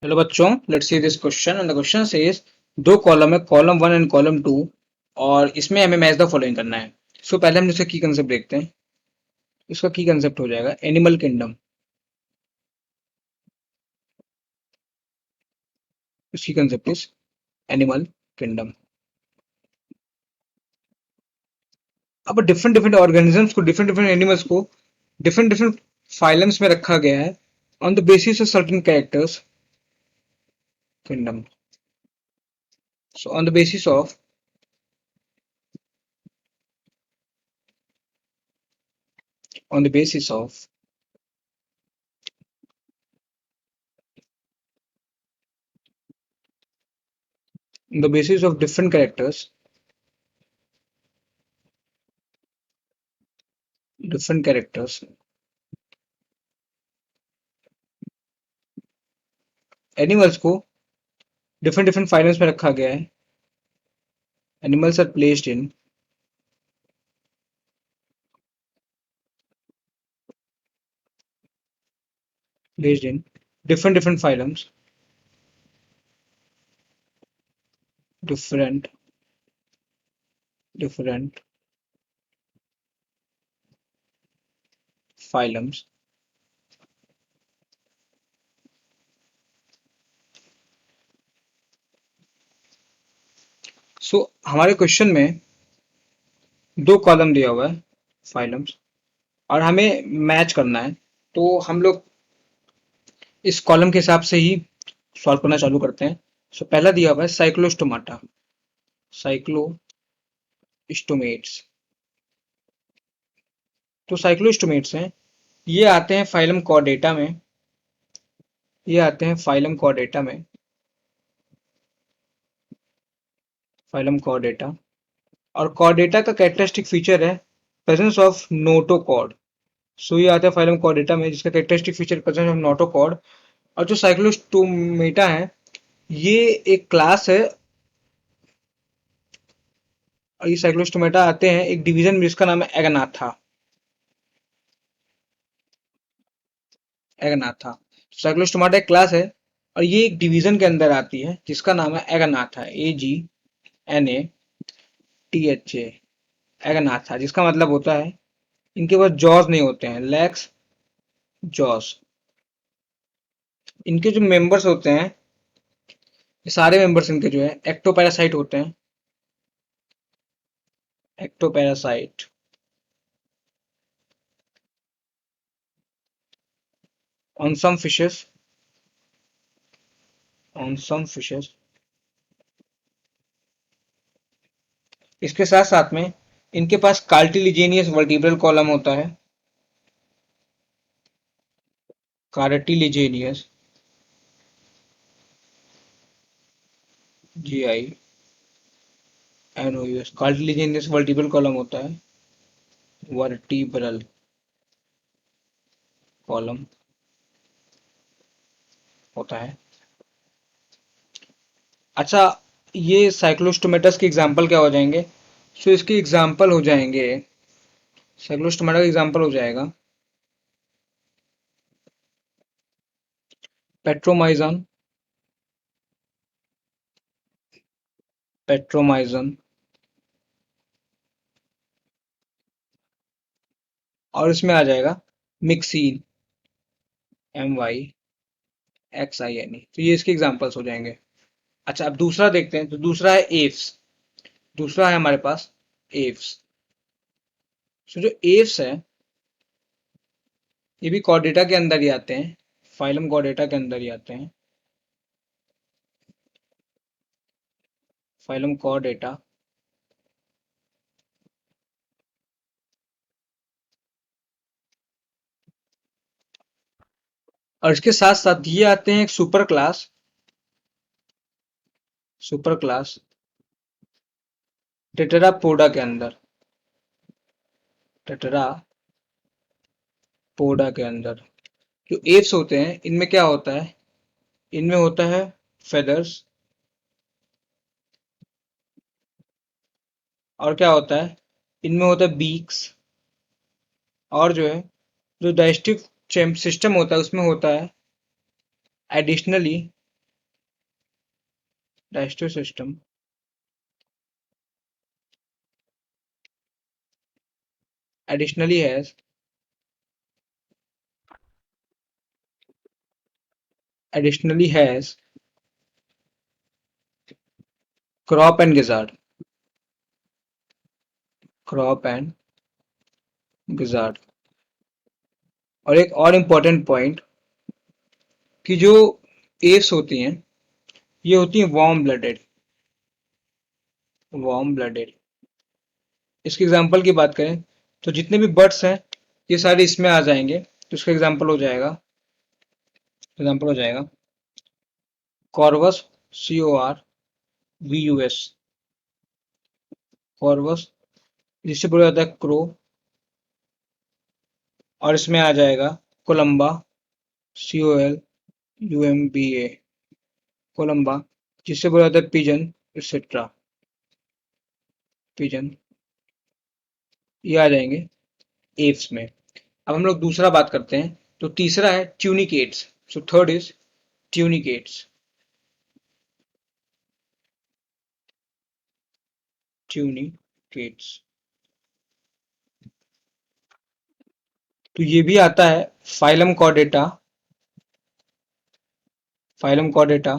Hello बच्चों, let's see this question and the question says दो column है, column one and column to, और इसमें हमें मैच द फॉलोइंग करना है। सो पहले हम इसका की कंसेप्ट देखते हैं। इसका की कंसेप्ट हो जाएगा एनिमल किंगडम। इसकी कंसेप्ट इज एनिमल किंगडम। अब डिफरेंट डिफरेंट ऑर्गेनिजम्स को, डिफरेंट डिफरेंट एनिमल्स को डिफरेंट डिफरेंट फाइलम्स में रखा गया है on the basis of certain characters kingdom. So on the basis of on the basis of on the basis of different characters animals को different different phylums में रखा गया है। Animals are placed in different different phylums, different different phylums हमारे question में दो column दिया हुआ है, फाइलम्स, और हमें मैच करना है। तो हम लोग इस कॉलम के हिसाब से ही सॉल्व करना चालू करते हैं। पहला दिया हुआ है साइक्लोस्टोमाटा, साइक्लोस्टोमेट्स। तो साइक्लोस्टोमेट्स हैं, ये आते हैं फाइलम कॉर्डेटा में। ये आते हैं फाइलम कॉर्डेटा में, फाइलम कॉर्डेटा। और कॉर्डेटा का कैरेक्टरिस्टिक फीचर है प्रेजेंस ऑफ नोटोकॉर्ड। ये आता है फाइलम कॉर्डेटा में, जिसका characteristic feature presence of notochord. और जो साइक्लोस्टोमेटा है, ये एक क्लास है, और ये साइक्लोस्टोमेटा आते हैं एक डिवीजन में जिसका नाम है एगनाथा। एगनाथा साइक्लोस्टोमाटा एक क्लास है, और ये एक डिवीजन के अंदर आती है जिसका नाम है एगनाथा, AGNATHA। एगनाथा, जिसका मतलब होता है इनके पास जॉज नहीं होते हैं, लैक्स जॉज। इनके जो मेंबर्स होते हैं, ये सारे मेंबर्स इनके जो है एक्टोपैरासाइट होते हैं। Ectoparasite on some fishes on some fishes इसके साथ साथ में इनके पास कार्टिलिजेनियस वर्टिब्रल कॉलम होता है। कार्टिलिजेनियस, GINOUS, कार्टिलिजेनियस वर्टिब्रल कॉलम होता है। वर्टिब्रल कॉलम होता है। अच्छा, ये साइक्लोस्टोमेटस के एग्जाम्पल क्या हो जाएंगे? इसके एग्जाम्पल हो जाएंगे, साइक्लोस्टोमेटा का एग्जाम्पल हो जाएगा पेट्रोमाइजन, पेट्रोमाइजन, और इसमें आ जाएगा मिक्सीन, MYXINE। तो ये इसके एग्जाम्पल्स हो जाएंगे। अच्छा, अब दूसरा देखते हैं। तो दूसरा है एव्स। दूसरा है हमारे पास एव्स। जो एव्स है, ये भी कॉर्डेटा के अंदर ही आते हैं, फाइलम कॉर्डेटा के अंदर ही आते हैं, फाइलम कॉर्डेटा। और इसके साथ साथ ये आते हैं एक super class, super class Tetrapoda के अंदर, टेट्रापोडा के अंदर। जो एव्स होते हैं, इनमें क्या होता है? इनमें होता है फेदर्स, और क्या होता है? इनमें होता है बीक्स, और जो है, जो डाइजेस्टिव सिस्टम होता है उसमें होता है additionally digestive system additionally has additionally has crop and gizzard. Crop and gizzard. और एक और इम्पोर्टेंट पॉइंट कि जो एप्स होती हैं ये होती हैं वार्म ब्लडेड। इसके एग्जांपल की बात करें तो जितने भी बर्ड्स हैं ये सारे इसमें आ जाएंगे। तो इसका एग्जांपल हो जाएगा कॉर्वस, CORVUS, कॉर्वस, जिससे बोला जाता है क्रो। और इसमें आ जाएगा कोलंबा, COLUMBA, कोलंबा, जिससे बोला जाता है पिजन, एक्सेट्रा, पिजन। ये आ जाएंगे एप्स में। अब हम लोग दूसरा बात करते हैं। तो तीसरा है tunicates. So third is tunicates. Tunicates तो ये भी आता है phylum Chordata, phylum Chordata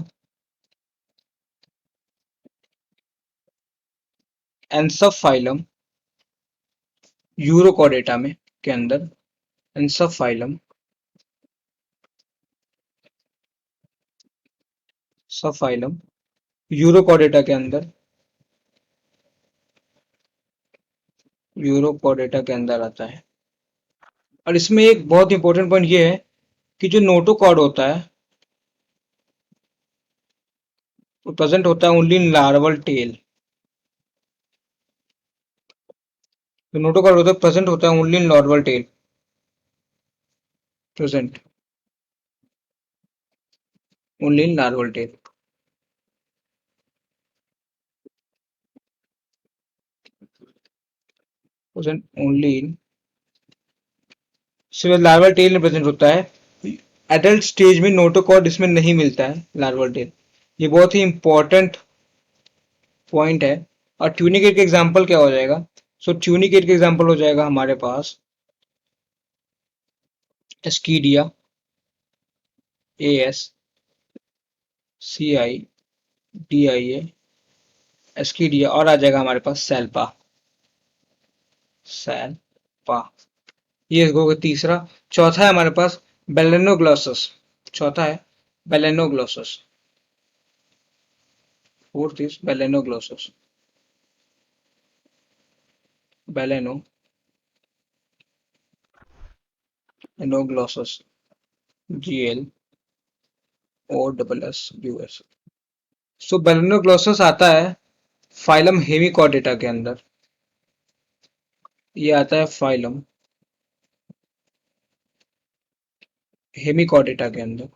and सब फाइलम यूरोकॉर्डेटा में के अंदर, एंड सब फाइलम, सब फाइलम यूरोकॉर्डेटा के अंदर, यूरोकॉर्डेटा के अंदर आता है। और इसमें एक बहुत इंपॉर्टेंट पॉइंट ये है कि जो नोटोकॉर्ड होता है वो प्रेजेंट होता है ओनली इन लार्वल टेल। जो नोटोकॉर्ड होता है प्रेजेंट होता है only in larval tail, present only in larval tail, present only in, सिर्फ लार्वल टेल में प्रेजेंट होता है। एडल्ट स्टेज में नोटोकॉर्ड इसमें नहीं मिलता है, लार्वल टेल। ये बहुत ही इंपॉर्टेंट पॉइंट है। और ट्यूनिकेट का एग्जांपल क्या हो जाएगा? सो ट्यूनिकेट का एग्जांपल हो जाएगा हमारे पास एस्कीडिया, ASCIDIA, एस्कीडिया। और आ जाएगा हमारे पास सेल्पा, सेल्पा। ये होगा तीसरा। चौथा है हमारे पास बेलेनोग्लॉसस। चौथा है Balanoglossus. Fourth is Balanoglossus, Balanoglossus, GLOSSUS। So Balanoglossus आता है फाइलम हेमिकॉर्डेटा के अंदर। ये आता है फाइलम हेमिकॉर्डेटा के अंदर।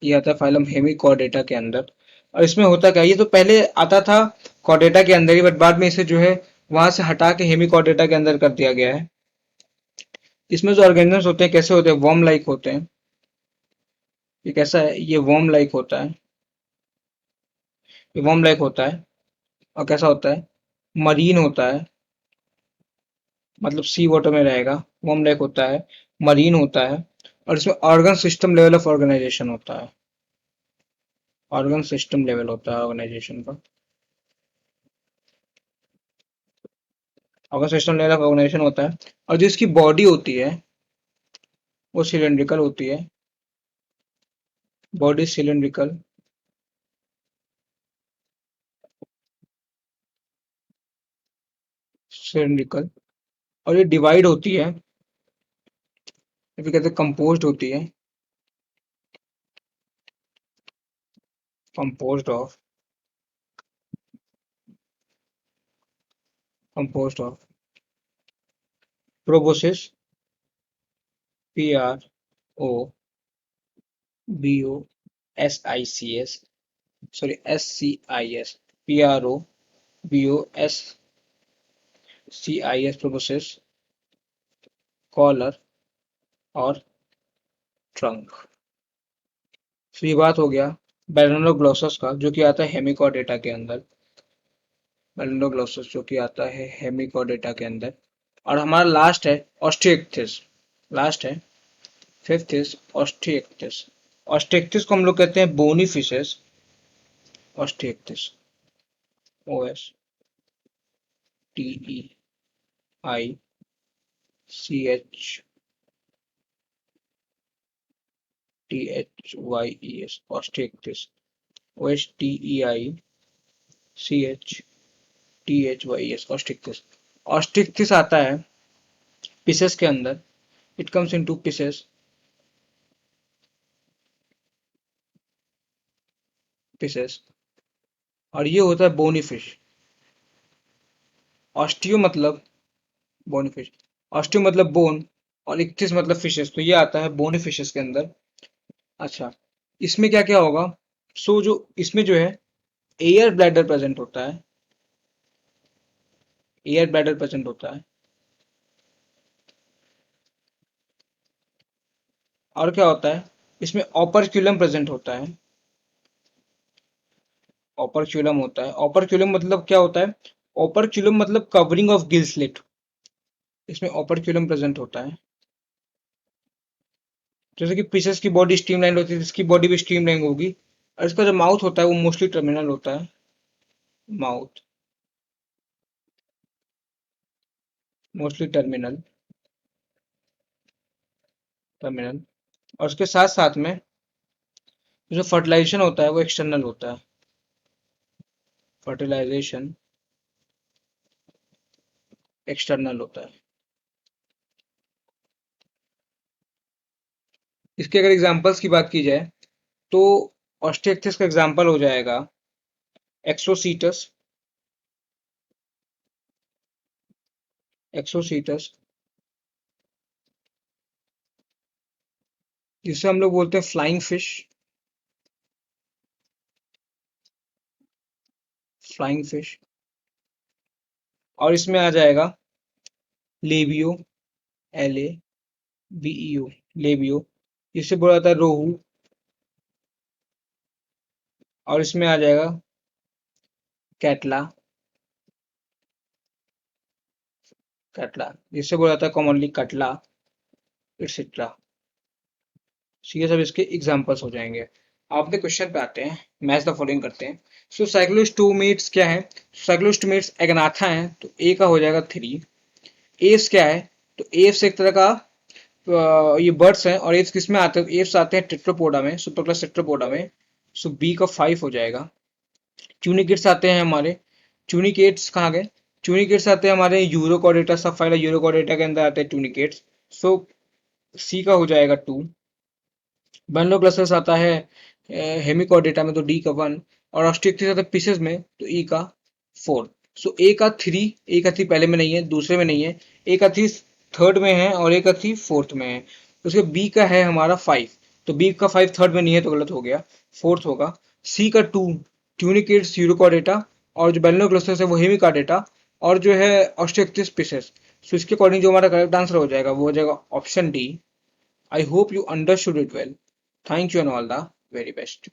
ये आता है फाइलम हेमिकॉर्डेटा के अंदर। और इसमें होता क्या है, ये तो पहले आता था कॉर्डेटा के अंदर ही, बट बाद में इसे जो है वहां से हटा के हेमिकॉर्डेटा के अंदर कर दिया गया है। इसमें जो ऑर्गेनिजम्स होते हैं कैसे होते हैं? वर्म लाइक होते हैं। ये कैसा है? ये वर्म लाइक होता है। ये वर्म लाइक होता है। और कैसा होता है? मरीन होता है, मतलब सी वाटर में रहेगा। वर्म लाइक होता है, मरीन होता है। और इसमें organ system level of organization होता है। ऑर्गन सिस्टम लेवल होता है ऑर्गेनाइजेशन का। Organ system level of organization होता है। और जो इसकी बॉडी होती है वो सिलेंड्रिकल होती है। Body cylindrical, cylindrical. और ये डिवाइड होती है, या फिर कहते हैं कंपोज्ड होती है, composed of, composed of proboscis, PROBOSICS, sorry SCIS, PROBOSCIS, proboscis, collar और ट्रंक। तो ये बात हो गया बैलेनोग्लोसस का, जो कि आता है हेमिकॉर्डेटा के अंदर। बैलेनोग्लोसस जो कि आता है हेमिकॉर्डेटा के अंदर। और हमारा लास्ट है ऑस्टिएक्टिस। लास्ट है फिफ्थ इज ऑस्टिएक्टिस। ऑस्टिएक्टिस को हम लोग कहते हैं बोनी फिशेस। ऑस्टिएक्टिस, OSTEICHTHYES, ऑस्टिएक्टिस, OSTEICHTHYES, ऑस्टिएक्टिस। ऑस्टिएक्टिस आता है पीसेस के अंदर। It comes into pieces, pieces. और ये होता है बोनी फिश। ऑस्टियो मतलब बोनी फिश, ऑस्टियो मतलब बोन, और इक्तिस मतलब फिशेस, तो ये आता है बोनी फिशेस के अंदर। अच्छा, इसमें क्या क्या होगा? सो जो इसमें जो है एयर ब्लैडर प्रेजेंट होता है। एयर ब्लैडर प्रेजेंट होता है। और क्या होता है? इसमें ऑपरक्यूलम प्रेजेंट होता है। ऑपरक्यूलम होता है। ऑपरक्यूलम मतलब क्या होता है? ऑपरक्यूलम मतलब कवरिंग ऑफ गिल स्लिट। इसमें ऑपरक्यूलम प्रेजेंट होता है। जैसे कि फिशेस की बॉडी स्ट्रीमलाइन होती है, इसकी बॉडी भी स्ट्रीमलाइन होगी। और इसका जो माउथ होता है वो मोस्टली टर्मिनल होता है। Mouth mostly terminal, terminal. और उसके साथ साथ में जो फर्टिलाइजेशन होता है वो एक्सटर्नल होता है। फर्टिलाइजेशन एक्सटर्नल होता है। इसके अगर एग्जांपल्स की बात की जाए तो ऑस्ट्रिएक्टिस का एग्जांपल हो जाएगा एक्सोसीटस। एक्सोसीटस, जिसे हम लोग बोलते हैं फ्लाइंग फिश। Flying fish. और इसमें आ जाएगा लेबियो, LABEO, लेबियो, जिससे बोला जाता है रोहू। और इसमें आ जाएगा कैटला, कैटला, जिससे बोला जाता है कॉमनली कटला, एक्सेट्रा। ये सब इसके एग्जांपल्स हो जाएंगे। आपके क्वेश्चन पे आते हैं, मैच द फॉलोइंग करते हैं। सो साइक्लोस्टोमेट्स क्या है? साइक्लोस्टोमेट्स एगनाथा है, तो ए का हो जाएगा 3। एव्स क्या है? तो एव्स एक तरह का ये बर्ड्स हैं, और एव्स किसमें आते हैं? एव्स आते हैं टेट्रापोडा में, सुपर क्लास टेट्रापोडा में। सो बी का 5 हो जाएगा। ट्यूनिकेट्स आते हैं हमारे। ट्यूनिकेट्स कहाँ गए? ट्यूनिकेट्स आते हैं हमारे यूरोकॉर्डेटा, सब फाइला यूरोकॉर्डेटा के अंदर आते हैं ट्यूनिकेट्स। सो सी का हो जाएगा 2। बनलोक्लस्टर्स आता है हेमिकॉर्डेटा में, तो डी का 1। और ऑस्ट्रिक्टिस आता है पीसेस में, तो ई का 4। सो ए का 3 पहले में नहीं है, दूसरे में नहीं है। ए का 3 थर्ड में है, और ए का 3 फोर्थ में है। उसके बी का है हमारा 5, तो बी का 5 थर्ड में नहीं है, तो गलत हो गया, फोर्थ होगा। सी का 2 ट्यूनिकेट्स यूरोकॉर्डेटा, और जो बैलेनोक्लस्टर्स है वो हेमिकॉर्डेटा, और जो है ऑस्ट्रिक्टिस पीसेस। सो इसके अकॉर्डिंग जो हमारा करेक्ट आंसर हो जाएगा वो हो जाएगा option D. I hope you understood it well. Thank you and all the very best.